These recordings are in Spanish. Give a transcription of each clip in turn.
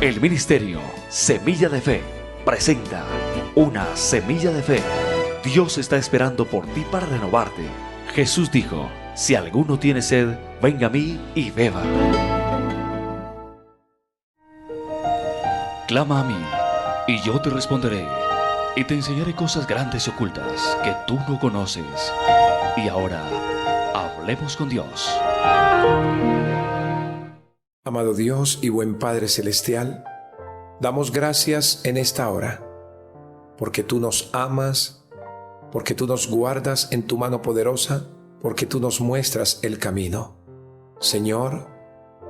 El ministerio Semilla de Fe presenta Una Semilla de Fe. Dios está esperando por ti para renovarte. Jesús dijo: si alguno tiene sed, venga a mí y beba. Clama a mí, y yo te responderé, y te enseñaré cosas grandes y ocultas que tú no conoces. Y ahora, hablemos con Dios. Amado Dios y buen Padre Celestial, damos gracias en esta hora, porque tú nos amas, porque tú nos guardas en tu mano poderosa, porque tú nos muestras el camino. Señor,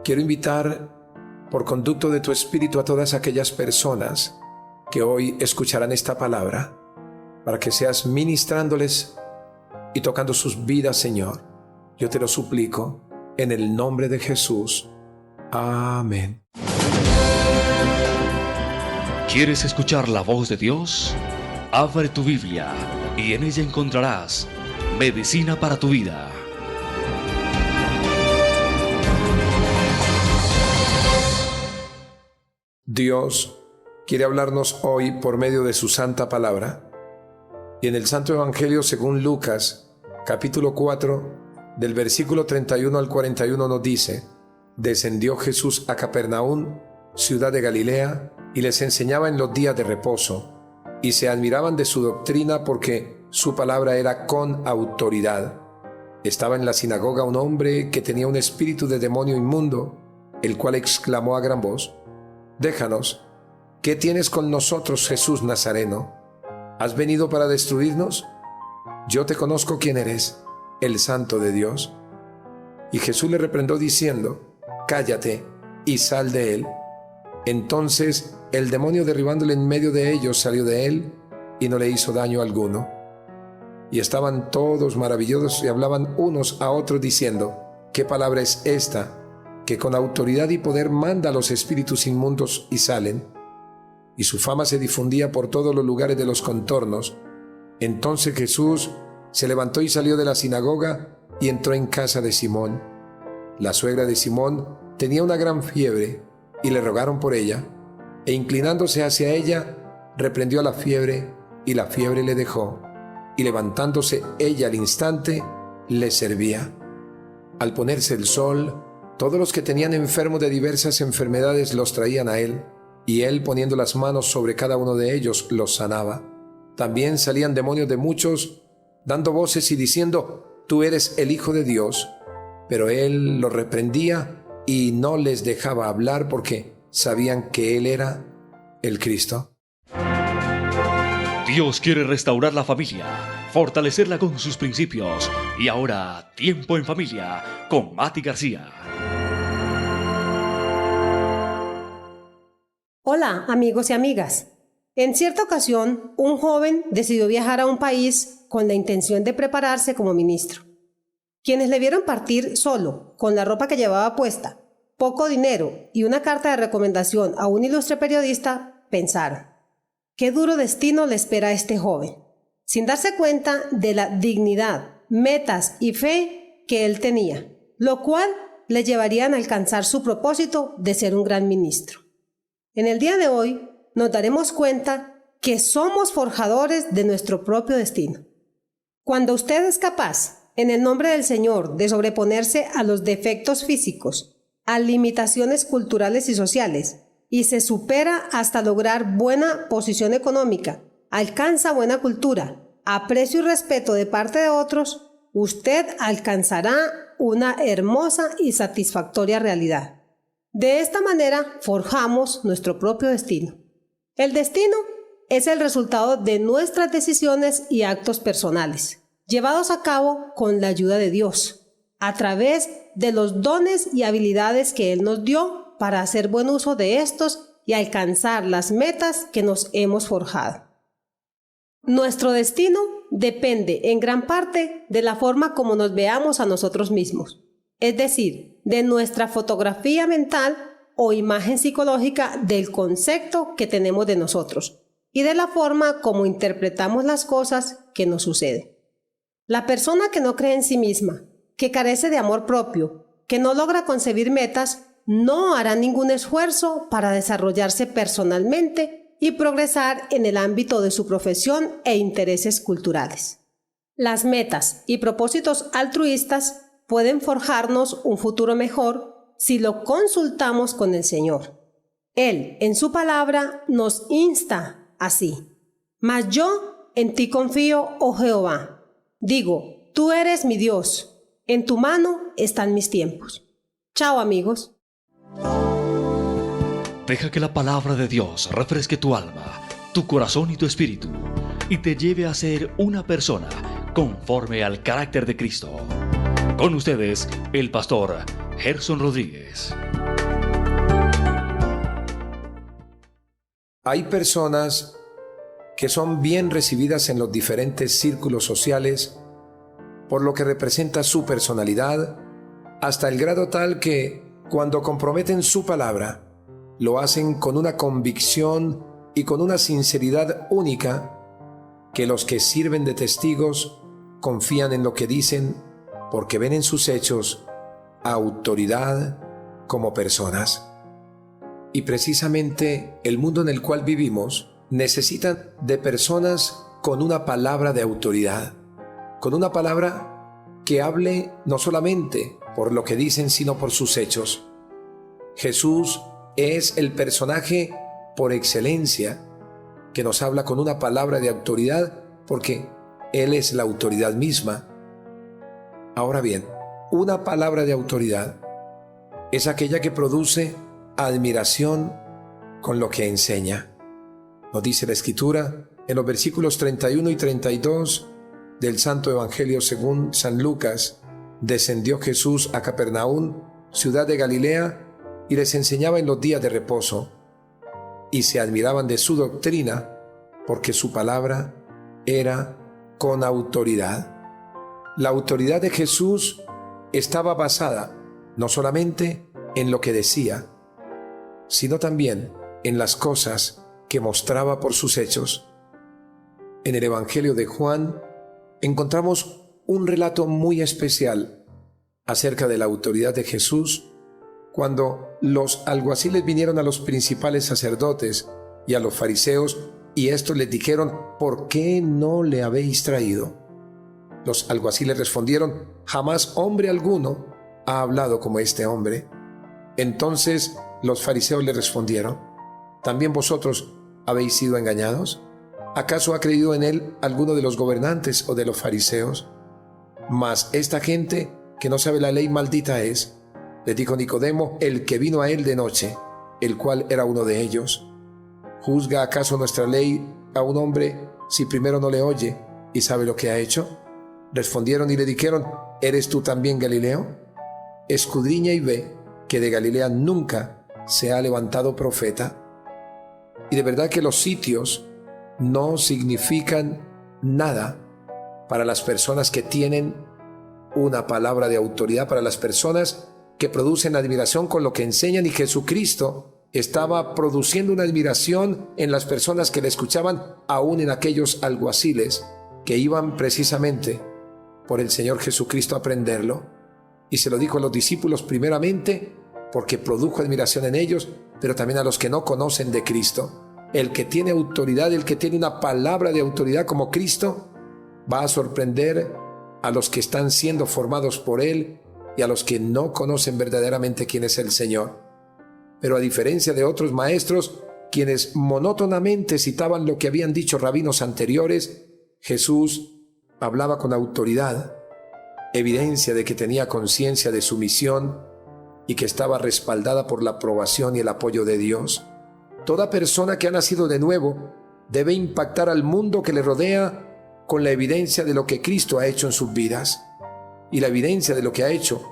quiero invitar por conducto de tu Espíritu a todas aquellas personas que hoy escucharán esta palabra, para que seas ministrándoles y tocando sus vidas, Señor. Yo te lo suplico en el nombre de Jesús. Amén. ¿Quieres escuchar la voz de Dios? Abre tu Biblia y en ella encontrarás medicina para tu vida. Dios quiere hablarnos hoy por medio de su santa palabra. Y en el Santo Evangelio según Lucas, capítulo 4, del versículo 31 al 41 nos dice: descendió Jesús a Capernaum, ciudad de Galilea, y les enseñaba en los días de reposo, y se admiraban de su doctrina porque su palabra era con autoridad. Estaba en la sinagoga un hombre que tenía un espíritu de demonio inmundo, el cual exclamó a gran voz: déjanos, ¿qué tienes con nosotros, Jesús Nazareno? ¿Has venido para destruirnos? Yo te conozco quién eres, el Santo de Dios. Y Jesús le reprendió diciendo: cállate y sal de él. Entonces el demonio, derribándole en medio de ellos, salió de él y no le hizo daño alguno. Y estaban todos maravillados y hablaban unos a otros diciendo: ¿qué palabra es esta, que con autoridad y poder manda a los espíritus inmundos y salen? Y su fama se difundía por todos los lugares de los contornos. Entonces Jesús se levantó y salió de la sinagoga y entró en casa de Simón. La suegra de Simón tenía una gran fiebre y le rogaron por ella, e inclinándose hacia ella, reprendió a la fiebre, y la fiebre le dejó, y levantándose ella al instante, le servía. Al ponerse el sol, todos los que tenían enfermos de diversas enfermedades los traían a él, y él, poniendo las manos sobre cada uno de ellos, los sanaba. También salían demonios de muchos, dando voces y diciendo: tú eres el Hijo de Dios. Pero él los reprendía y no les dejaba hablar porque sabían que él era el Cristo. Dios quiere restaurar la familia, fortalecerla con sus principios. Y ahora, tiempo en familia con Mati García. Hola, amigos y amigas. En cierta ocasión, un joven decidió viajar a un país con la intención de prepararse como ministro. Quienes le vieron partir solo, con la ropa que llevaba puesta, poco dinero y una carta de recomendación a un ilustre periodista, pensaron: qué duro destino le espera a este joven, sin darse cuenta de la dignidad, metas y fe que él tenía, lo cual le llevarían a alcanzar su propósito de ser un gran ministro. En el día de hoy nos daremos cuenta que somos forjadores de nuestro propio destino. Cuando usted es capaz, en el nombre del Señor, de sobreponerse a los defectos físicos, a limitaciones culturales y sociales, y se supera hasta lograr buena posición económica, alcanza buena cultura, aprecio y respeto de parte de otros, usted alcanzará una hermosa y satisfactoria realidad. De esta manera forjamos nuestro propio destino. El destino es el resultado de nuestras decisiones y actos personales, llevados a cabo con la ayuda de Dios, a través de los dones y habilidades que Él nos dio para hacer buen uso de estos y alcanzar las metas que nos hemos forjado. Nuestro destino depende en gran parte de la forma como nos veamos a nosotros mismos, es decir, de nuestra fotografía mental o imagen psicológica del concepto que tenemos de nosotros y de la forma como interpretamos las cosas que nos suceden. La persona que no cree en sí misma, que carece de amor propio, que no logra concebir metas, no harán ningún esfuerzo para desarrollarse personalmente y progresar en el ámbito de su profesión e intereses culturales. Las metas y propósitos altruistas pueden forjarnos un futuro mejor si lo consultamos con el Señor. Él, en su palabra, nos insta así: mas yo en ti confío, oh Jehová. Digo, tú eres mi Dios, en tu mano están mis tiempos. Chao, amigos. Deja que la palabra de Dios refresque tu alma, tu corazón y tu espíritu, y te lleve a ser una persona conforme al carácter de Cristo. Con ustedes, el pastor Gerson Rodríguez. Hay personas que son bien recibidas en los diferentes círculos sociales por lo que representa su personalidad, hasta el grado tal que cuando comprometen su palabra, lo hacen con una convicción y con una sinceridad única que los que sirven de testigos confían en lo que dicen porque ven en sus hechos autoridad como personas. Y precisamente el mundo en el cual vivimos necesita de personas con una palabra de autoridad, con una palabra que hable no solamente por lo que dicen, sino por sus hechos. Jesús es el personaje por excelencia que nos habla con una palabra de autoridad porque Él es la autoridad misma. Ahora bien, una palabra de autoridad es aquella que produce admiración con lo que enseña. Nos dice la Escritura en los versículos 31 y 32 del Santo Evangelio según San Lucas: descendió Jesús a Capernaum, ciudad de Galilea, y les enseñaba en los días de reposo, y se admiraban de su doctrina, porque su palabra era con autoridad. La autoridad de Jesús estaba basada no solamente en lo que decía, sino también en las cosas que mostraba por sus hechos. En el Evangelio de Juan encontramos un relato muy especial acerca de la autoridad de Jesús cuando los alguaciles vinieron a los principales sacerdotes y a los fariseos, y estos les dijeron: ¿por qué no le habéis traído? Los alguaciles respondieron: jamás hombre alguno ha hablado como este hombre. Entonces los fariseos le respondieron: ¿también vosotros habéis sido engañados? ¿Acaso ha creído en él alguno de los gobernantes o de los fariseos? Mas esta gente que no sabe la ley maldita es. Le dijo Nicodemo, el que vino a él de noche, el cual era uno de ellos: ¿juzga acaso nuestra ley a un hombre si primero no le oye y sabe lo que ha hecho? Respondieron y le dijeron: ¿eres tú también Galileo? Escudriña y ve que de Galilea nunca se ha levantado profeta. Y de verdad que los sitios no significan nada para las personas que tienen una palabra de autoridad, para las personas que producen admiración con lo que enseñan, y Jesucristo estaba produciendo una admiración en las personas que le escuchaban, aún en aquellos alguaciles que iban precisamente por el Señor Jesucristo a aprenderlo. Y se lo dijo a los discípulos primeramente porque produjo admiración en ellos, pero también a los que no conocen de Cristo. El que tiene autoridad, el que tiene una palabra de autoridad como Cristo, va a sorprender a los que están siendo formados por Él y a los que no conocen verdaderamente quién es el Señor. Pero a diferencia de otros maestros, quienes monótonamente citaban lo que habían dicho rabinos anteriores, Jesús hablaba con autoridad, evidencia de que tenía conciencia de su misión y que estaba respaldada por la aprobación y el apoyo de Dios. Toda persona que ha nacido de nuevo debe impactar al mundo que le rodea con la evidencia de lo que Cristo ha hecho en sus vidas. Y la evidencia de lo que ha hecho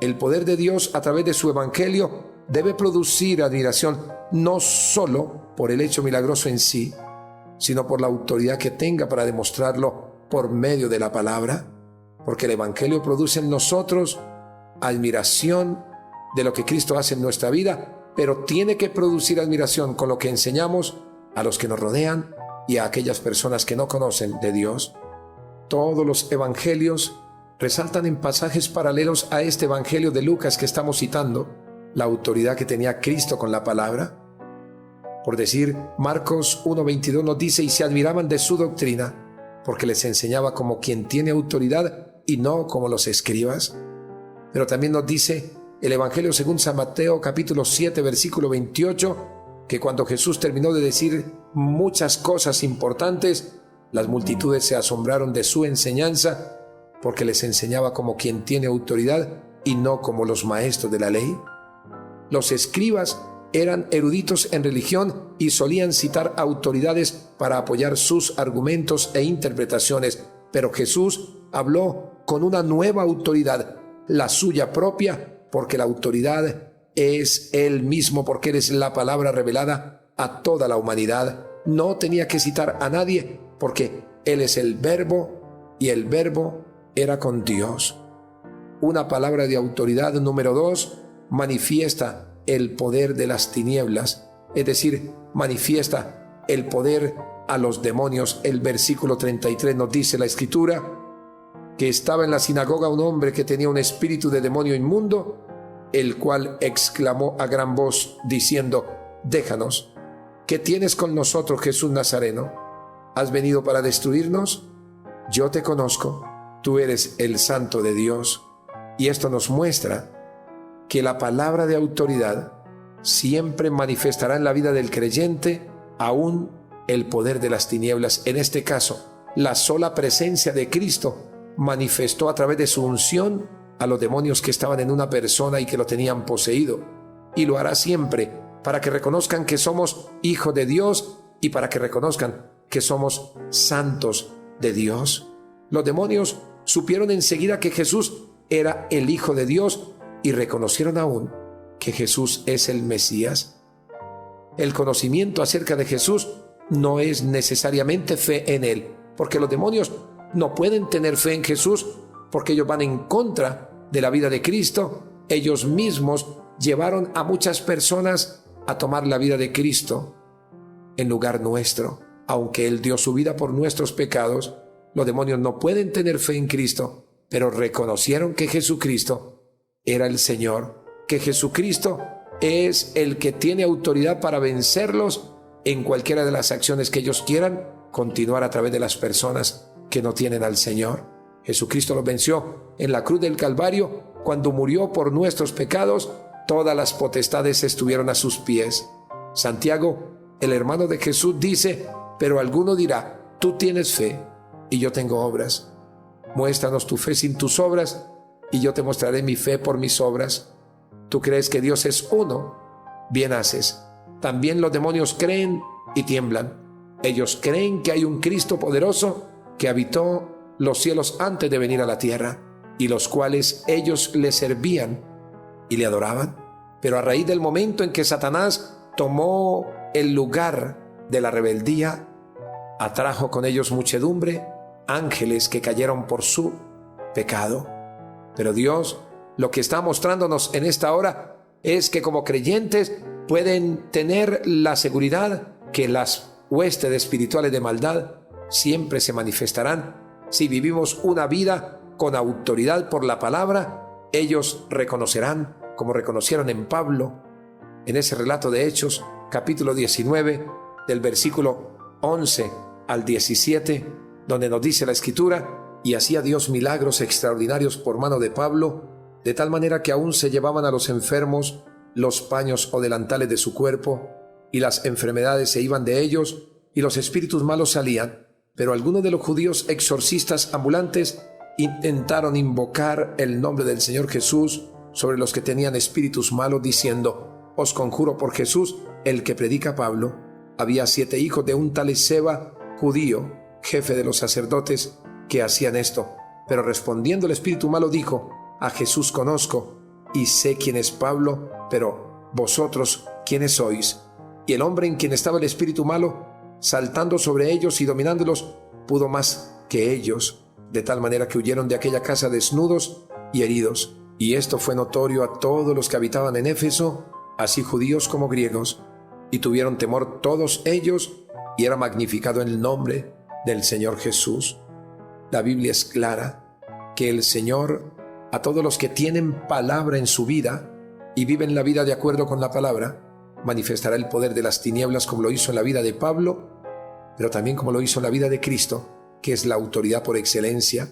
el poder de Dios a través de su evangelio debe producir admiración, no solo por el hecho milagroso en sí, sino por la autoridad que tenga para demostrarlo por medio de la palabra, porque el evangelio produce en nosotros admiración de lo que Cristo hace en nuestra vida, pero tiene que producir admiración con lo que enseñamos a los que nos rodean y a aquellas personas que no conocen de Dios. Todos los evangelios resaltan en pasajes paralelos a este evangelio de Lucas que estamos citando la autoridad que tenía Cristo con la palabra. Por decir, Marcos 1:22 nos dice: y se admiraban de su doctrina, porque les enseñaba como quien tiene autoridad y no como los escribas. Pero también nos dice el Evangelio según San Mateo capítulo 7 versículo 28, que cuando Jesús terminó de decir muchas cosas importantes, las multitudes se asombraron de su enseñanza, porque les enseñaba como quien tiene autoridad y no como los maestros de la ley. Los escribas eran eruditos en religión y solían citar autoridades para apoyar sus argumentos e interpretaciones, pero Jesús habló con una nueva autoridad, la suya propia, porque la autoridad es Él mismo, porque Él es la palabra revelada a toda la humanidad. No tenía que citar a nadie, porque Él es el Verbo y el Verbo era con Dios. Una palabra de autoridad número 2 manifiesta el poder de las tinieblas, es decir, manifiesta el poder a los demonios. El versículo 33 nos dice la Escritura que estaba en la sinagoga un hombre que tenía un espíritu de demonio inmundo, el cual exclamó a gran voz diciendo: déjanos, ¿qué tienes con nosotros, Jesús Nazareno? ¿Has venido para destruirnos? Yo te conozco, tú eres el Santo de Dios. Y esto nos muestra que la palabra de autoridad siempre manifestará en la vida del creyente aún el poder de las tinieblas. En este caso, la sola presencia de Cristo manifestó a través de su unción a los demonios que estaban en una persona y que lo tenían poseído. Y lo hará siempre para que reconozcan que somos hijos de Dios y para que reconozcan que somos santos de Dios. Los demonios supieron enseguida que Jesús era el Hijo de Dios y reconocieron aún que Jesús es el Mesías. El conocimiento acerca de Jesús no es necesariamente fe en Él, porque los demonios no pueden tener fe en Jesús porque ellos van en contra de la vida de Cristo. Ellos mismos llevaron a muchas personas a tomar la vida de Cristo en lugar nuestro. Aunque Él dio su vida por nuestros pecados, los demonios no pueden tener fe en Cristo, pero reconocieron que Jesucristo era el Señor, que Jesucristo es el que tiene autoridad para vencerlos en cualquiera de las acciones que ellos quieran continuar a través de las personas que no tienen al Señor. Jesucristo los venció en la cruz del Calvario. Cuando murió por nuestros pecados, todas las potestades estuvieron a sus pies. Santiago, el hermano de Jesús, dice: pero alguno dirá, tú tienes fe y yo tengo obras. Muéstranos tu fe sin tus obras y yo te mostraré mi fe por mis obras. Tú crees que Dios es uno, bien haces. También los demonios creen y tiemblan. Ellos creen que hay un Cristo poderoso que habitó los cielos antes de venir a la tierra, y los cuales ellos le servían y le adoraban. Pero a raíz del momento en que Satanás tomó el lugar de la rebeldía, atrajo con ellos muchedumbre, ángeles que cayeron por su pecado. Pero Dios lo que está mostrándonos en esta hora es que como creyentes pueden tener la seguridad que las huestes espirituales de maldad siempre se manifestarán. Si vivimos una vida con autoridad por la palabra, ellos reconocerán, como reconocieron en Pablo, en ese relato de Hechos, capítulo 19, del versículo 11 al 17, donde nos dice la Escritura: y hacía Dios milagros extraordinarios por mano de Pablo, de tal manera que aún se llevaban a los enfermos los paños o delantales de su cuerpo, y las enfermedades se iban de ellos, y los espíritus malos salían. Pero algunos de los judíos exorcistas ambulantes intentaron invocar el nombre del Señor Jesús sobre los que tenían espíritus malos, diciendo: os conjuro por Jesús, el que predica Pablo. Había 7 hijos de un tal Esceva, judío, jefe de los sacerdotes, que hacían esto. Pero respondiendo el espíritu malo dijo: a Jesús conozco y sé quién es Pablo, pero vosotros quiénes sois. Y el hombre en quien estaba el espíritu malo, saltando sobre ellos y dominándolos, pudo más que ellos, de tal manera que huyeron de aquella casa desnudos y heridos. Y esto fue notorio a todos los que habitaban en Éfeso, así judíos como griegos, y tuvieron temor todos ellos, y era magnificado el nombre del Señor Jesús. La Biblia es clara que el Señor, a todos los que tienen palabra en su vida, y viven la vida de acuerdo con la palabra, manifestará el poder de las tinieblas como lo hizo en la vida de Pablo, pero también como lo hizo en la vida de Cristo, que es la autoridad por excelencia.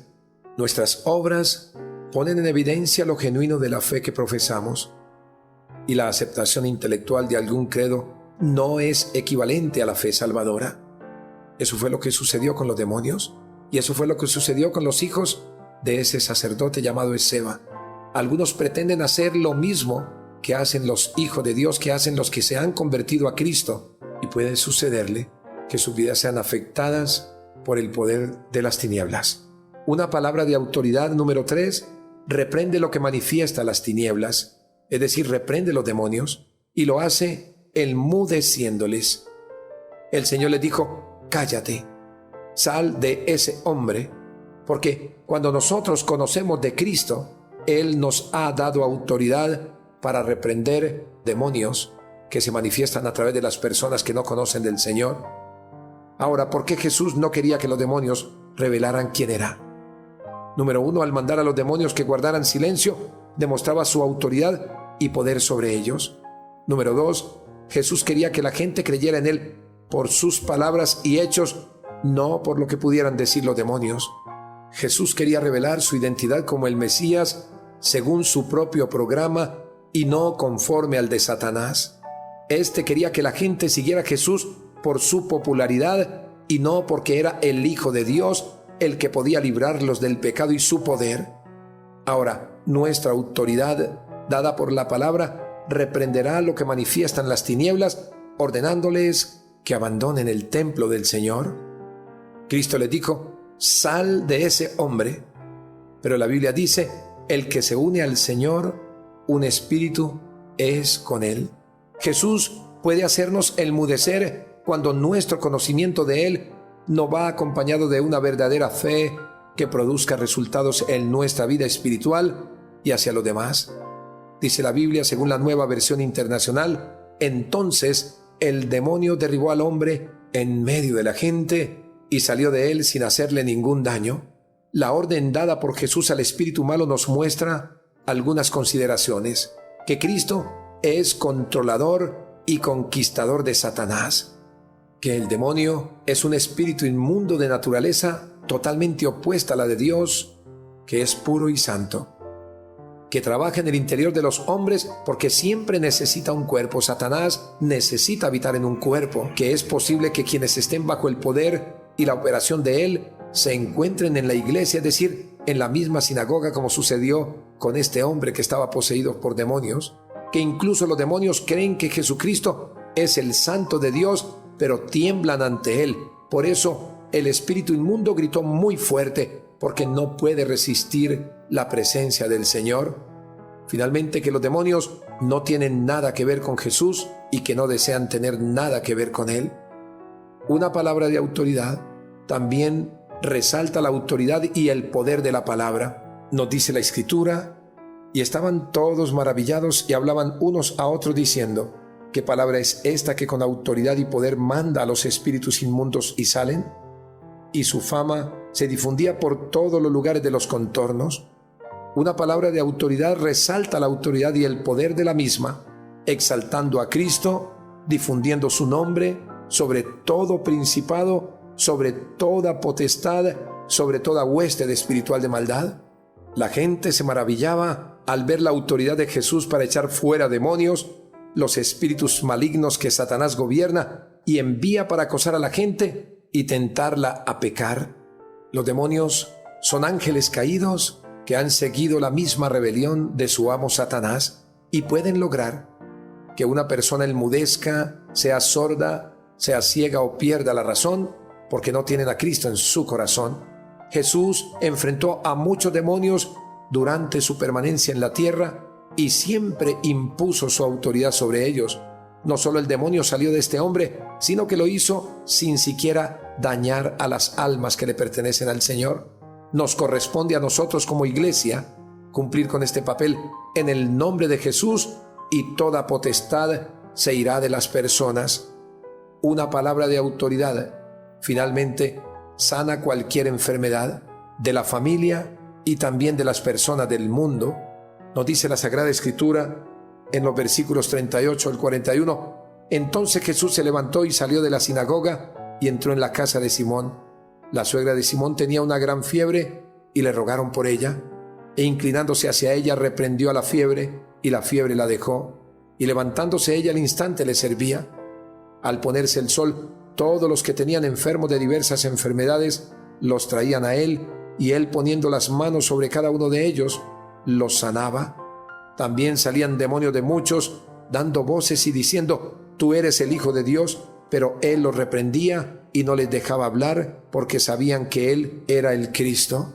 Nuestras obras ponen en evidencia lo genuino de la fe que profesamos, y la aceptación intelectual de algún credo no es equivalente a la fe salvadora. Eso fue lo que sucedió con los demonios, y eso fue lo que sucedió con los hijos de ese sacerdote llamado Esceva. Algunos pretenden hacer lo mismo que hacen los hijos de Dios, que hacen los que se han convertido a Cristo, y puede sucederle que sus vidas sean afectadas por el poder de las tinieblas. Una palabra de autoridad número 3, reprende lo que manifiesta las tinieblas, es decir, reprende los demonios, y lo hace enmudeciéndoles. El Señor les dijo: cállate, sal de ese hombre, porque cuando nosotros conocemos de Cristo, Él nos ha dado autoridad para reprender demonios que se manifiestan a través de las personas que no conocen del Señor. Ahora, ¿por qué Jesús no quería que los demonios revelaran quién era? Número 1, al mandar a los demonios que guardaran silencio, demostraba su autoridad y poder sobre ellos. Número 2, Jesús quería que la gente creyera en Él por sus palabras y hechos, no por lo que pudieran decir los demonios. Jesús quería revelar su identidad como el Mesías según su propio programa y no conforme al de Satanás. Este quería que la gente siguiera a Jesús por su popularidad y no porque era el Hijo de Dios, el que podía librarlos del pecado y su poder. Ahora, nuestra autoridad, dada por la palabra, reprenderá lo que manifiestan las tinieblas, ordenándoles que abandonen el templo del Señor. Cristo les dijo: sal de ese hombre. Pero la Biblia dice: el que se une al Señor, un espíritu es con Él. Jesús puede hacernos enmudecer cuando nuestro conocimiento de Él no va acompañado de una verdadera fe que produzca resultados en nuestra vida espiritual y hacia los demás. Dice la Biblia, según la Nueva Versión Internacional: entonces el demonio derribó al hombre en medio de la gente y salió de él sin hacerle ningún daño. La orden dada por Jesús al espíritu malo nos muestra algunas consideraciones: que Cristo es controlador y conquistador de Satanás, que el demonio es un espíritu inmundo de naturaleza totalmente opuesta a la de Dios, que es puro y santo, que trabaja en el interior de los hombres porque siempre necesita un cuerpo. Satanás necesita habitar en un cuerpo, que es posible que quienes estén bajo el poder y la operación de él se encuentren en la iglesia, es decir, en la misma sinagoga, como sucedió con este hombre que estaba poseído por demonios, que incluso los demonios creen que Jesucristo es el Santo de Dios, pero tiemblan ante él. Por eso el espíritu inmundo gritó muy fuerte, porque no puede resistir la presencia del Señor. Finalmente, que los demonios no tienen nada que ver con Jesús y que no desean tener nada que ver con Él. Una palabra de autoridad también resalta la autoridad y el poder de la palabra. Nos dice la Escritura: y estaban todos maravillados y hablaban unos a otros diciendo: ¿qué palabra es esta que con autoridad y poder manda a los espíritus inmundos y salen? Y su fama se difundía por todos los lugares de los contornos. Una palabra de autoridad resalta la autoridad y el poder de la misma, exaltando a Cristo, difundiendo su nombre sobre todo principado, sobre toda potestad, sobre toda hueste espiritual de maldad. La gente se maravillaba al ver la autoridad de Jesús para echar fuera demonios, los espíritus malignos que Satanás gobierna y envía para acosar a la gente y tentarla a pecar. Los demonios son ángeles caídos que han seguido la misma rebelión de su amo Satanás y pueden lograr que una persona enmudezca, sea sorda, sea ciega o pierda la razón porque no tienen a Cristo en su corazón. Jesús enfrentó a muchos demonios durante su permanencia en la tierra y siempre impuso su autoridad sobre ellos. No solo el demonio salió de este hombre, sino que lo hizo sin siquiera dañar a las almas que le pertenecen al Señor. Nos corresponde a nosotros como iglesia cumplir con este papel en el nombre de Jesús, y toda potestad se irá de las personas. Una palabra de autoridad finalmente sana cualquier enfermedad de la familia y también de las personas del mundo. Nos dice la Sagrada Escritura: en los versículos 38 al 41. Entonces Jesús se levantó y salió de la sinagoga y entró en la casa de Simón. La suegra de Simón tenía una gran fiebre y le rogaron por ella. E inclinándose hacia ella reprendió a la fiebre, y la fiebre la dejó. Y levantándose ella al instante le servía. Al ponerse el sol, todos los que tenían enfermos de diversas enfermedades los traían a él, y él, poniendo las manos sobre cada uno de ellos, los sanaba. También salían demonios de muchos, dando voces y diciendo: Tú eres el Hijo de Dios. Pero él los reprendía y no les dejaba hablar, porque sabían que él era el Cristo.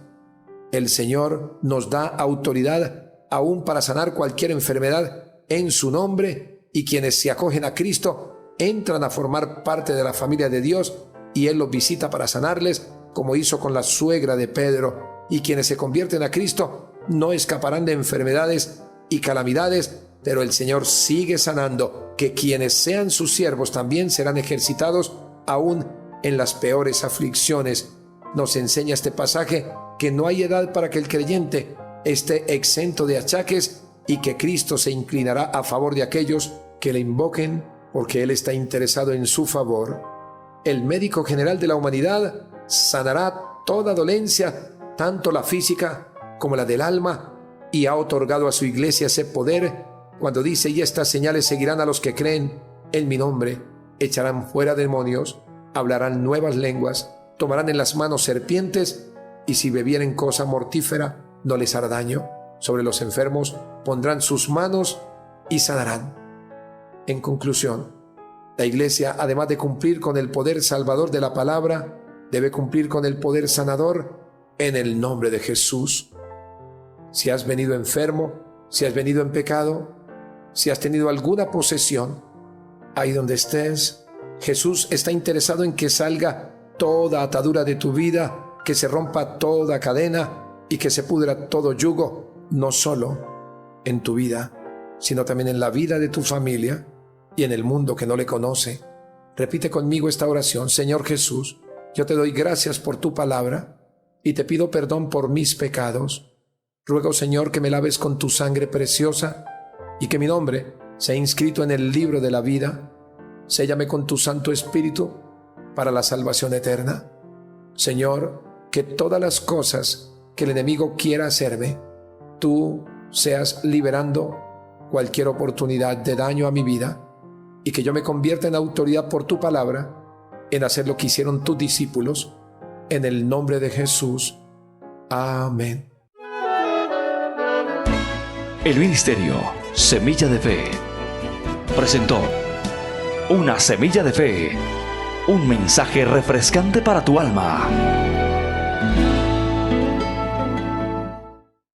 El Señor nos da autoridad aún para sanar cualquier enfermedad en su nombre, y quienes se acogen a Cristo entran a formar parte de la familia de Dios, y Él los visita para sanarles, como hizo con la suegra de Pedro. Y quienes se convierten a Cristo no escaparán de enfermedades y calamidades, pero el Señor sigue sanando, que quienes sean sus siervos también serán ejercitados aún en las peores aflicciones. Nos enseña este pasaje que no hay edad para que el creyente esté exento de achaques, y que Cristo se inclinará a favor de aquellos que le invoquen, porque Él está interesado en su favor. El médico general de la humanidad sanará toda dolencia, tanto la física como la del alma, y ha otorgado a su iglesia ese poder cuando dice: y estas señales seguirán a los que creen en mi nombre, echarán fuera demonios, hablarán nuevas lenguas, tomarán en las manos serpientes, y si bebieren cosa mortífera no les hará daño. Sobre los enfermos pondrán sus manos y sanarán. En conclusión, la iglesia, además de cumplir con el poder salvador de la palabra, debe cumplir con el poder sanador en el nombre de Jesús. Si has venido enfermo, si has venido en pecado, si has tenido alguna posesión, ahí donde estés, Jesús está interesado en que salga toda atadura de tu vida, que se rompa toda cadena y que se pudra todo yugo, no solo en tu vida, sino también en la vida de tu familia y en el mundo que no le conoce. Repite conmigo esta oración: Señor Jesús, yo te doy gracias por tu palabra y te pido perdón por mis pecados. Ruego, Señor, que me laves con tu sangre preciosa y que mi nombre sea inscrito en el libro de la vida. Séllame con tu Santo Espíritu para la salvación eterna. Señor, que todas las cosas que el enemigo quiera hacerme, tú seas liberando cualquier oportunidad de daño a mi vida, y que yo me convierta en autoridad por tu palabra, en hacer lo que hicieron tus discípulos, en el nombre de Jesús. Amén. El ministerio Semilla de Fe presentó Una Semilla de Fe, un mensaje refrescante para tu alma.